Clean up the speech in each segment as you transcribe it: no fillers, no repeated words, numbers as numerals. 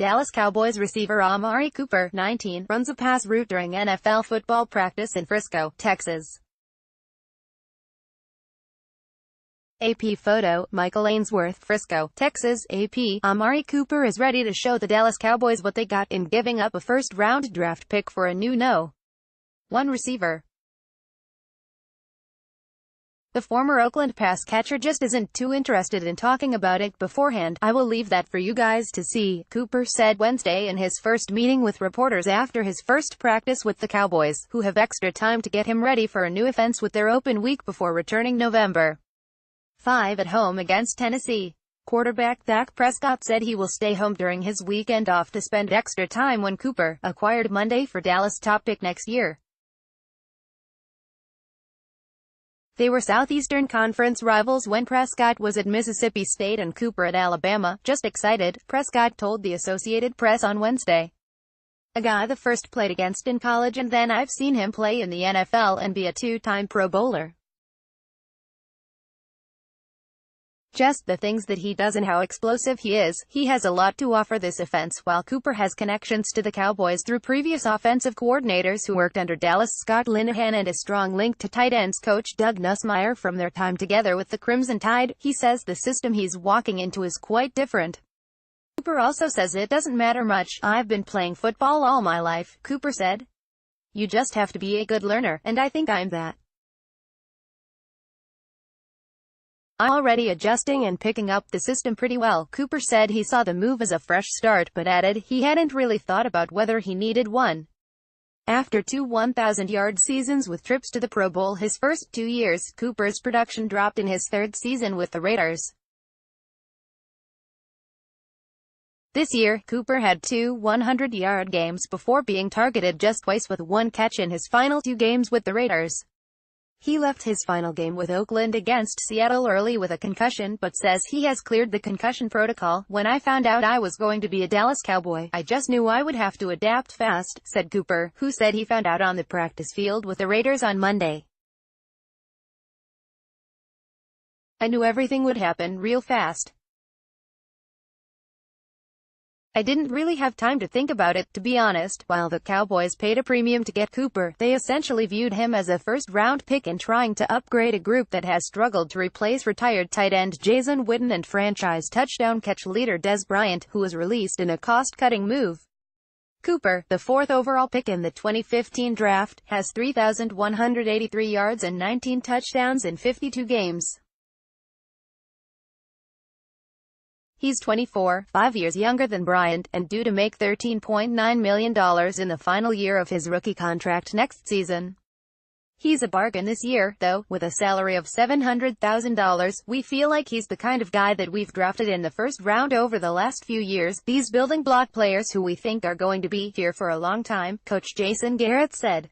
Dallas Cowboys receiver Amari Cooper, 19, runs a pass route during NFL football practice in Frisco, Texas. AP photo, Michael Ainsworth, Frisco, Texas. AP, Amari Cooper is ready to show the Dallas Cowboys what they got in giving up a first-round draft pick for a new No. 1 receiver. The former Oakland pass catcher just isn't too interested in talking about it beforehand. "I will leave that for you guys to see," Cooper said Wednesday in his first meeting with reporters after his first practice with the Cowboys, who have extra time to get him ready for a new offense with their open week before returning November 5 at home against Tennessee. Quarterback Dak Prescott said he will stay home during his weekend off to spend extra time when Cooper, acquired Monday for Dallas' top pick next year. They were Southeastern Conference rivals when Prescott was at Mississippi State and Cooper at Alabama. "Just excited," Prescott told the Associated Press on Wednesday. "A guy the first played against in college, and then I've seen him play in the NFL and be a two-time Pro Bowler. Just the things that he does and how explosive he is. He has a lot to offer this offense." While Cooper has connections to the Cowboys through previous offensive coordinators who worked under Dallas, Scott Linehan, and a strong link to tight ends coach Doug Nussmeier from their time together with the Crimson Tide, he says the system he's walking into is quite different. Cooper also says it doesn't matter much. "I've been playing football all my life," Cooper said. "You just have to be a good learner, and I think I'm that. I'm already adjusting and picking up the system pretty well." Cooper said he saw the move as a fresh start, but added he hadn't really thought about whether he needed one. After two 1,000-yard seasons with trips to the Pro Bowl his first 2 years, Cooper's production dropped in his third season with the Raiders. This year, Cooper had 2 100-yard games before being targeted just twice with one catch in his final 2 games with the Raiders. He left his final game with Oakland against Seattle early with a concussion, but says he has cleared the concussion protocol. "When I found out I was going to be a Dallas Cowboy, I just knew I would have to adapt fast," said Cooper, who said he found out on the practice field with the Raiders on Monday. "I knew everything would happen real fast. I didn't really have time to think about it, to be honest." While the Cowboys paid a premium to get Cooper, they essentially viewed him as a first-round pick in trying to upgrade a group that has struggled to replace retired tight end Jason Witten and franchise touchdown catch leader Dez Bryant, who was released in a cost-cutting move. Cooper, the 4th overall pick in the 2015 draft, has 3,183 yards and 19 touchdowns in 52 games. He's 24, 5 years younger than Bryant, and due to make $13.9 million in the final year of his rookie contract next season. "He's a bargain this year, though, with a salary of $700,000. We feel like he's the kind of guy that we've drafted in the first round over the last few years. These building block players who we think are going to be here for a long time," Coach Jason Garrett said.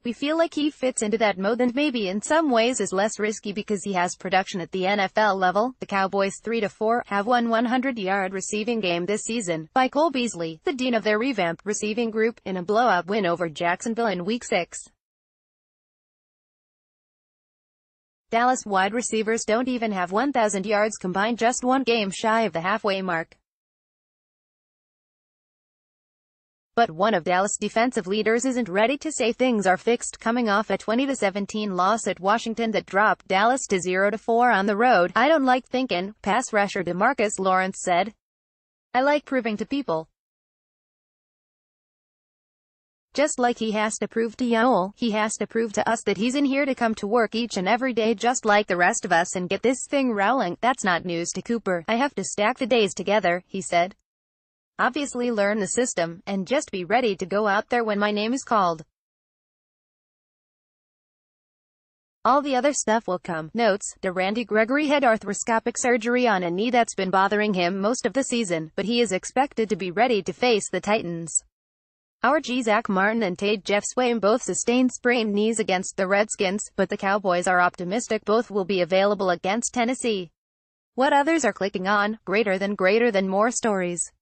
"We feel like he fits into that mold and maybe in some ways is less risky because he has production at the NFL level." The Cowboys 3-4 have won 100-yard receiving game this season by Cole Beasley, the dean of their revamped receiving group, in a blowout win over Jacksonville in Week 6. Dallas wide receivers don't even have 1,000 yards combined, just one game shy of the halfway mark. But one of Dallas' defensive leaders isn't ready to say things are fixed coming off a 20-17 loss at Washington that dropped Dallas to 0-4 on the road. "I don't like thinking," pass rusher DeMarcus Lawrence said. "I like proving to people. Just like he has to prove to y'all, he has to prove to us that he's in here to come to work each and every day just like the rest of us and get this thing rolling." That's not news to Cooper. "I have to stack the days together," he said. "Obviously learn the system, and just be ready to go out there when my name is called. All the other stuff will come." Notes, Randy Gregory had arthroscopic surgery on a knee that's been bothering him most of the season, but he is expected to be ready to face the Titans. Our Zach Martin and Jeff Swaim both sustained sprained knees against the Redskins, but the Cowboys are optimistic both will be available against Tennessee. What others are clicking on, greater than more stories.